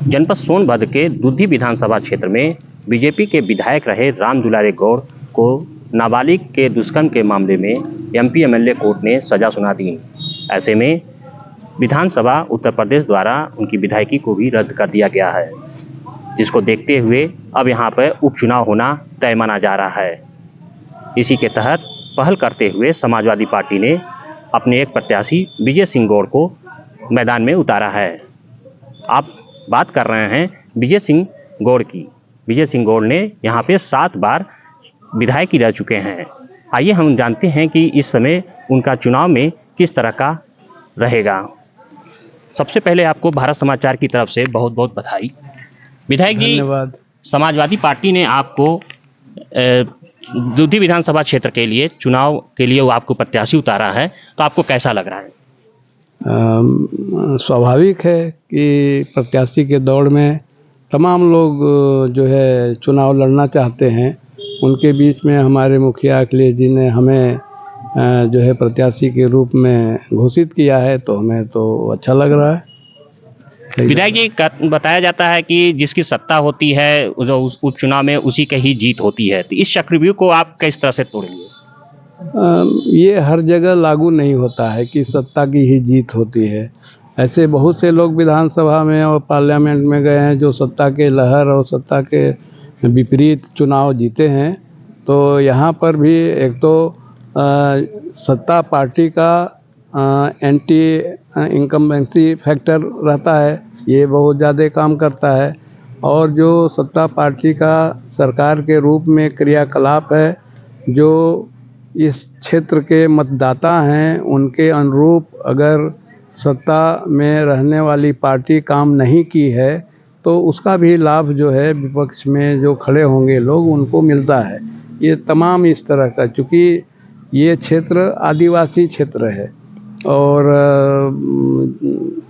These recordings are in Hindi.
जनपद सोनभद्र के दुधी विधानसभा क्षेत्र में बीजेपी के विधायक रहे राम दुलारे गौड़ को नाबालिग के दुष्कर्म के मामले में एमपी एमएलए कोर्ट ने सजा सुना दी। ऐसे में विधानसभा उत्तर प्रदेश द्वारा उनकी विधायकी को भी रद्द कर दिया गया है, जिसको देखते हुए अब यहां पर उपचुनाव होना तय माना जा रहा है। इसी के तहत पहल करते हुए समाजवादी पार्टी ने अपने एक प्रत्याशी विजय सिंह गौड़ को मैदान में उतारा है। आप बात कर रहे हैं विजय सिंह गौड़ की। विजय सिंह गौड़ ने यहाँ पे 7 बार विधायक रह चुके हैं। आइए हम जानते हैं कि इस समय उनका चुनाव में किस तरह का रहेगा। सबसे पहले आपको भारत समाचार की तरफ से बहुत बहुत बधाई। विधायक जी, धन्यवाद। समाजवादी पार्टी ने आपको दुधी विधानसभा क्षेत्र के लिए चुनाव के लिए वो आपको प्रत्याशी उतारा है, तो आपको कैसा लग रहा है? स्वाभाविक है कि प्रत्याशी के दौड़ में तमाम लोग जो है चुनाव लड़ना चाहते हैं। उनके बीच में हमारे मुखिया अखिलेश जी ने हमें जो है प्रत्याशी के रूप में घोषित किया है, तो हमें तो अच्छा लग रहा है। विधायक जी, बताया जाता है कि जिसकी सत्ता होती है जो उस उपचुनाव में उसी की ही जीत होती है, तो इस चक्रव्यूह को आप किस तरह से तोड़ेंगे? ये हर जगह लागू नहीं होता है कि सत्ता की ही जीत होती है। ऐसे बहुत से लोग विधानसभा में और पार्लियामेंट में गए हैं जो सत्ता के लहर और सत्ता के विपरीत चुनाव जीते हैं। तो यहाँ पर भी एक तो सत्ता पार्टी का एंटी इनकम्बेंसी फैक्टर रहता है, ये बहुत ज़्यादा काम करता है। और जो सत्ता पार्टी का सरकार के रूप में क्रियाकलाप है, जो इस क्षेत्र के मतदाता हैं उनके अनुरूप अगर सत्ता में रहने वाली पार्टी काम नहीं की है, तो उसका भी लाभ जो है विपक्ष में जो खड़े होंगे लोग उनको मिलता है। ये तमाम इस तरह का, चूँकि ये क्षेत्र आदिवासी क्षेत्र है और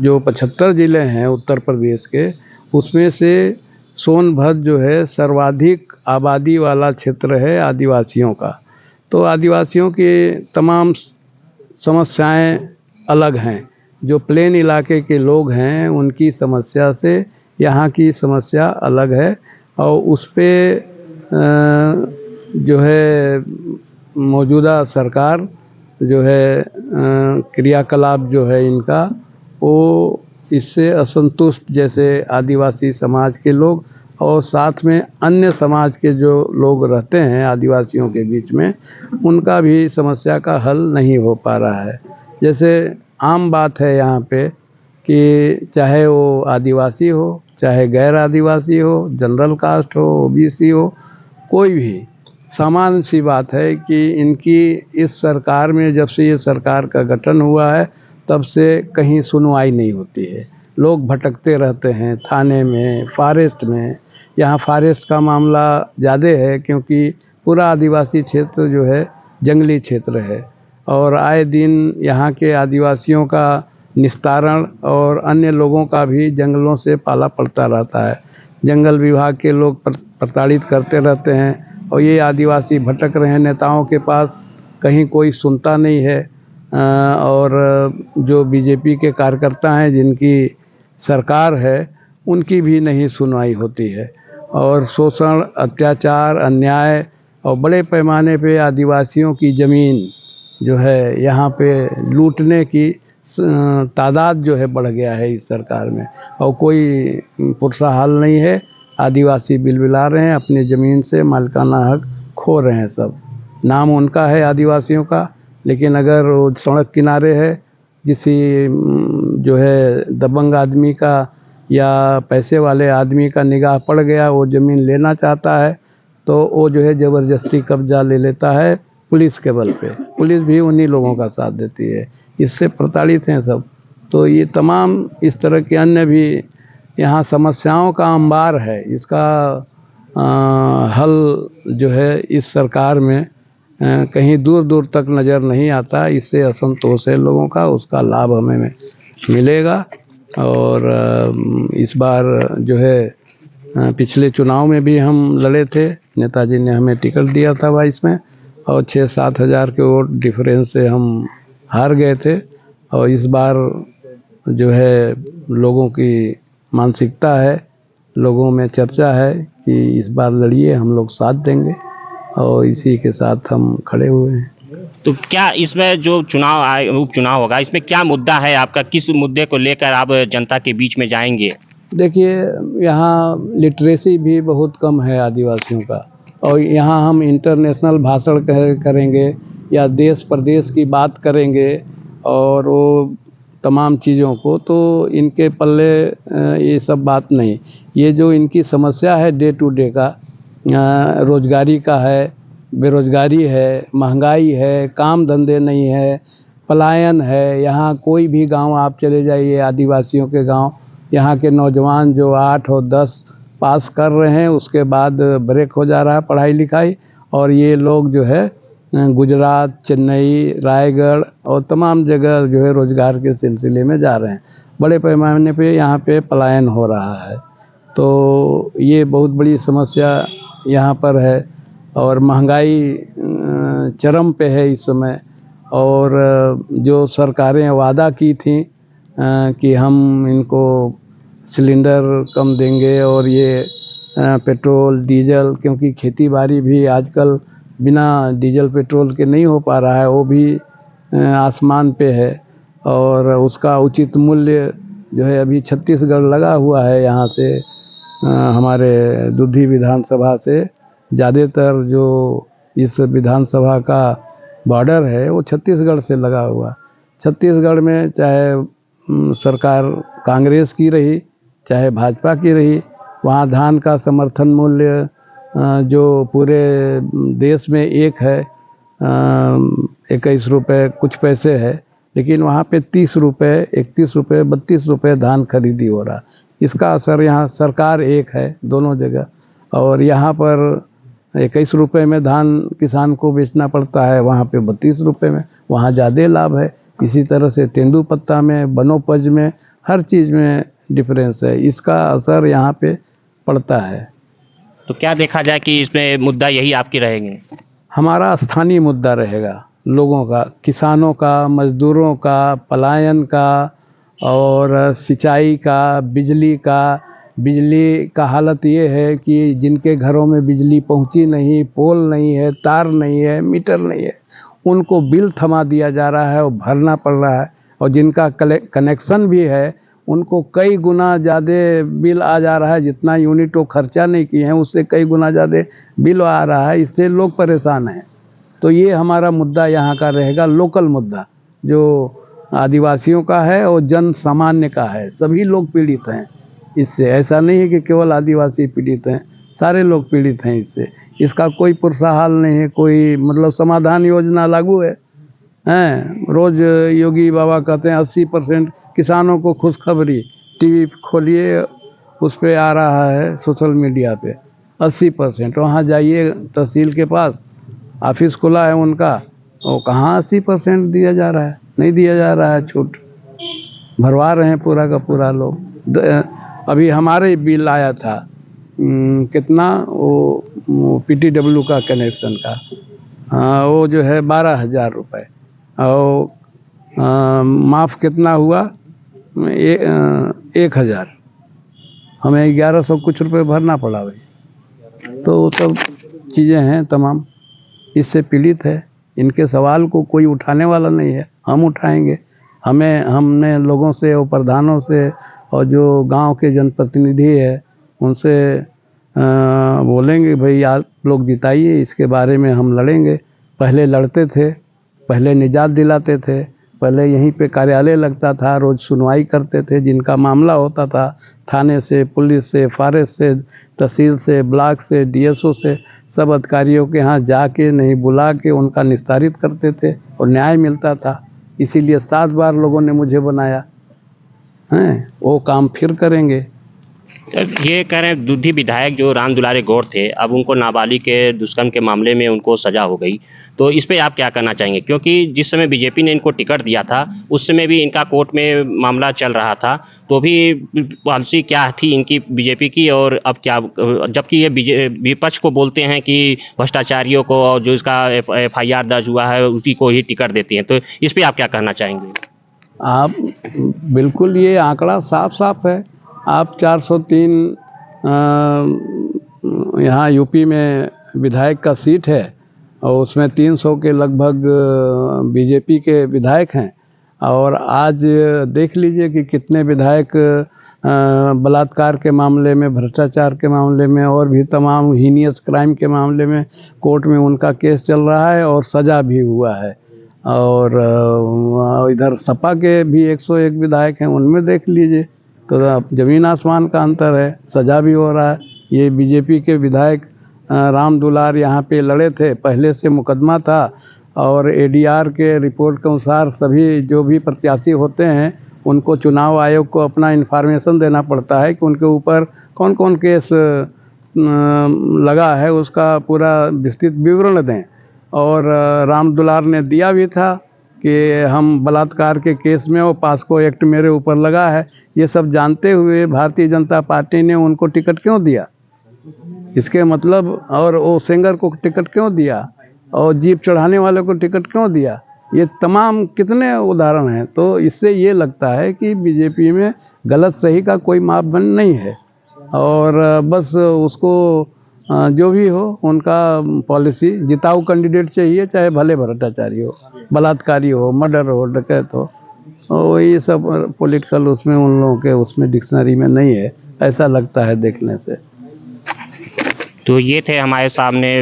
जो 75 ज़िले हैं उत्तर प्रदेश के, उसमें से सोनभद्र जो है सर्वाधिक आबादी वाला क्षेत्र है आदिवासियों का। तो आदिवासियों की तमाम समस्याएं अलग हैं। जो प्लेन इलाके के लोग हैं उनकी समस्या से यहाँ की समस्या अलग है और उस पे जो है मौजूदा सरकार जो है क्रियाकलाप जो है इनका, वो इससे असंतुष्ट, जैसे आदिवासी समाज के लोग और साथ में अन्य समाज के जो लोग रहते हैं आदिवासियों के बीच में, उनका भी समस्या का हल नहीं हो पा रहा है। जैसे आम बात है यहाँ पे कि चाहे वो आदिवासी हो, चाहे गैर आदिवासी हो, जनरल कास्ट हो, ओबीसी हो, कोई भी, सामान्य सी बात है कि इनकी इस सरकार में, जब से ये सरकार का गठन हुआ है तब से कहीं सुनवाई नहीं होती है। लोग भटकते रहते हैं थाने में, फॉरेस्ट में। यहाँ फॉरेस्ट का मामला ज़्यादा है क्योंकि पूरा आदिवासी क्षेत्र जो है जंगली क्षेत्र है और आए दिन यहाँ के आदिवासियों का निस्तारण और अन्य लोगों का भी जंगलों से पाला पड़ता रहता है। जंगल विभाग के लोग प्रताड़ित करते रहते हैं और ये आदिवासी भटक रहे हैं नेताओं के पास, कहीं कोई सुनता नहीं है। और जो बीजेपी के कार्यकर्ता हैं जिनकी सरकार है, उनकी भी नहीं सुनवाई होती है और शोषण, अत्याचार, अन्याय और बड़े पैमाने पे आदिवासियों की ज़मीन जो है यहाँ पे लूटने की तादाद जो है बढ़ गया है इस सरकार में और कोई पुरसा हाल नहीं है। आदिवासी बिलबिला रहे हैं, अपनी ज़मीन से मालिकाना हक खो रहे हैं। सब नाम उनका है आदिवासियों का, लेकिन अगर वो सड़क किनारे है, किसी जो है दबंग आदमी का या पैसे वाले आदमी का निगाह पड़ गया, वो ज़मीन लेना चाहता है तो वो जो है ज़बरदस्ती कब्जा ले लेता है पुलिस के बल पे। पुलिस भी उन्हीं लोगों का साथ देती है, इससे प्रताड़ित हैं सब। तो ये तमाम इस तरह के अन्य भी यहाँ समस्याओं का अंबार है। इसका हल जो है इस सरकार में कहीं दूर दूर तक नज़र नहीं आता। इससे असंतोष है लोगों का, उसका लाभ हमें मिलेगा। और इस बार जो है पिछले चुनाव में भी हम लड़े थे, नेताजी ने हमें टिकट दिया था 22 में और 6-7 हज़ार के वोट डिफरेंस से हम हार गए थे। और इस बार जो है लोगों की मानसिकता है, लोगों में चर्चा है कि इस बार लड़िए, हम लोग साथ देंगे और इसी के साथ हम खड़े हुए हैं। तो क्या इसमें जो उपचुनाव होगा, इसमें क्या मुद्दा है आपका, किस मुद्दे को लेकर आप जनता के बीच में जाएंगे? देखिए, यहाँ लिटरेसी भी बहुत कम है आदिवासियों का, और यहाँ हम इंटरनेशनल भाषण करेंगे या देश प्रदेश की बात करेंगे और वो तमाम चीज़ों को, तो इनके पल्ले ये सब बात नहीं। ये जो इनकी समस्या है डे टू डे का, रोजगारी का है, बेरोजगारी है, महंगाई है, काम धंधे नहीं है, पलायन है। यहाँ कोई भी गांव आप चले जाइए, आदिवासियों के गांव, यहाँ के नौजवान जो 8 और 10 पास कर रहे हैं, उसके बाद ब्रेक हो जा रहा है पढ़ाई लिखाई, और ये लोग जो है गुजरात, चेन्नई, रायगढ़ और तमाम जगह जो है रोजगार के सिलसिले में जा रहे हैं। बड़े पैमाने पे यहाँ पे पलायन हो रहा है, तो ये बहुत बड़ी समस्या यहाँ पर है। और महंगाई चरम पे है इस समय, और जो सरकारें वादा की थी कि हम इनको सिलेंडर कम देंगे और ये पेट्रोल डीजल, क्योंकि खेती बाड़ी भी आजकल बिना डीजल पेट्रोल के नहीं हो पा रहा है, वो भी आसमान पे है, और उसका उचित मूल्य जो है अभी छत्तीसगढ़ लगा हुआ है। यहाँ से हमारे दुधी विधानसभा से ज़्यादातर जो इस विधानसभा का बॉर्डर है वो छत्तीसगढ़ से लगा हुआ। छत्तीसगढ़ में चाहे सरकार कांग्रेस की रही चाहे भाजपा की रही, वहाँ धान का समर्थन मूल्य जो पूरे देश में एक है, 21 रुपये कुछ पैसे है, लेकिन वहाँ पे 30 रुपये, 31 रुपये, 32 रुपये धान खरीदी हो रहा। इसका असर यहाँ सरकार एक है दोनों जगह, और यहाँ पर 21 रुपये में धान किसान को बेचना पड़ता है, वहाँ पे 32 रुपये में, वहाँ ज़्यादा लाभ है। इसी तरह से तेंदुपत्ता में, बनोपज में, हर चीज़ में डिफरेंस है, इसका असर यहाँ पे पड़ता है। तो क्या देखा जाए कि इसमें मुद्दा यही आपके रहेंगे? हमारा स्थानीय मुद्दा रहेगा, लोगों का, किसानों का, मजदूरों का, पलायन का और सिंचाई का, बिजली का हालत ये है कि जिनके घरों में बिजली पहुंची नहीं, पोल नहीं है, तार नहीं है, मीटर नहीं है, उनको बिल थमा दिया जा रहा है और भरना पड़ रहा है, और जिनका कनेक्शन भी है उनको कई गुना ज़्यादा बिल आ जा रहा है। जितना यूनिट वो खर्चा नहीं किए हैं उससे कई गुना ज़्यादा बिल आ रहा है, इससे लोग परेशान हैं। तो ये हमारा मुद्दा यहाँ का रहेगा, लोकल मुद्दा जो आदिवासियों का है और जन सामान्य का है। सभी लोग पीड़ित हैं इससे, ऐसा नहीं है कि केवल आदिवासी पीड़ित हैं, सारे लोग पीड़ित हैं इससे। इसका कोई पुरसा नहीं है, कोई मतलब समाधान योजना लागू है रोज़ योगी बाबा कहते हैं 80% किसानों को खुशखबरी, टीवी खोलिए उस पे आ रहा है, सोशल मीडिया पे 80%। वहाँ जाइए तहसील के पास, ऑफिस खुला है उनका, वो कहाँ 80% दिया जा रहा है, नहीं दिया जा रहा है, छूट भरवा रहे हैं पूरा का पूरा लोग। अभी हमारे बिल आया था कितना, वो PTW का कनेक्शन का, वो जो है 12,000 रुपये, और माफ़ कितना हुआ 1,000, हमें 1100 कुछ रुपये भरना पड़ा भाई। तो सब चीज़ें हैं तमाम, इससे पीड़ित है। इनके सवाल को कोई उठाने वाला नहीं है, हम उठाएंगे। हमने लोगों से और प्रधानों से और जो गांव के जनप्रतिनिधि है उनसे बोलेंगे भाई आप लोग जिताइए, इसके बारे में हम लड़ेंगे। पहले लड़ते थे, पहले निजात दिलाते थे, पहले यहीं पे कार्यालय लगता था, रोज़ सुनवाई करते थे, जिनका मामला होता था थाने से, पुलिस से, फॉरेस्ट से, तहसील से, ब्लॉक से, DSO से, सब अधिकारियों के यहाँ जाके नहीं बुला के उनका निस्तारित करते थे और न्याय मिलता था। इसीलिए 7 बार लोगों ने मुझे बनाया हैं, वो काम फिर करेंगे। ये कह रहे हैं दुधी विधायक जो राम दुलारे गौड़ थे, अब उनको नाबालिग के दुष्कर्म के मामले में उनको सजा हो गई, तो इस पे आप क्या कहना चाहेंगे? क्योंकि जिस समय बीजेपी ने इनको टिकट दिया था उस समय भी इनका कोर्ट में मामला चल रहा था, तो भी पॉलिसी क्या थी इनकी बीजेपी की, और अब क्या, जबकि ये विपक्ष को बोलते हैं कि भ्रष्टाचारियों को और जो इसका FIR दर्ज हुआ है उसी को ही टिकट देते हैं, तो इस पर आप क्या कहना चाहेंगे? आप बिल्कुल, ये आंकड़ा साफ साफ है, आप 403 यहाँ यूपी में विधायक का सीट है और उसमें 300 के लगभग बीजेपी के विधायक हैं। और आज देख लीजिए कि कितने विधायक बलात्कार के मामले में, भ्रष्टाचार के मामले में और भी तमाम हीनियस क्राइम के मामले में कोर्ट में उनका केस चल रहा है और सज़ा भी हुआ है। और इधर सपा के भी 101 विधायक हैं, उनमें देख लीजिए तो ज़मीन आसमान का अंतर है, सज़ा भी हो रहा है। ये बीजेपी के विधायक राम दुलार यहाँ पे लड़े थे, पहले से मुकदमा था और एडीआर के रिपोर्ट के अनुसार सभी जो भी प्रत्याशी होते हैं उनको चुनाव आयोग को अपना इन्फॉर्मेशन देना पड़ता है कि उनके ऊपर कौन कौन केस लगा है, उसका पूरा विस्तृत विवरण दें। और राम दुलार ने दिया भी था कि हम बलात्कार के केस में वो पास्को एक्ट मेरे ऊपर लगा है। ये सब जानते हुए भारतीय जनता पार्टी ने उनको टिकट क्यों दिया, इसके मतलब, और वो सिंगर को टिकट क्यों दिया और जीप चढ़ाने वाले को टिकट क्यों दिया, ये तमाम कितने उदाहरण हैं। तो इससे ये लगता है कि बीजेपी में गलत सही का कोई मापदंड नहीं है और बस उसको जो भी हो उनका पॉलिसी, जिताऊ कैंडिडेट चाहिए, चाहे भले भ्रष्टाचारी हो, बलात्कारी हो, मर्डर हो, डकैत हो, वही सब पॉलिटिकल उसमें उन लोगों के उसमें डिक्शनरी में नहीं है, ऐसा लगता है देखने से। तो ये थे हमारे सामने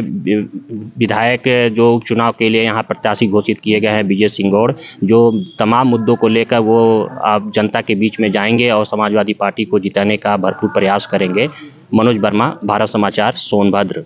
विधायक जो चुनाव के लिए यहाँ प्रत्याशी घोषित किए गए हैं, विजय सिंह गौड़, जो तमाम मुद्दों को लेकर वो अब जनता के बीच में जाएंगे और समाजवादी पार्टी को जिताने का भरपूर प्रयास करेंगे। मनोज वर्मा, भारत समाचार, सोनभद्र।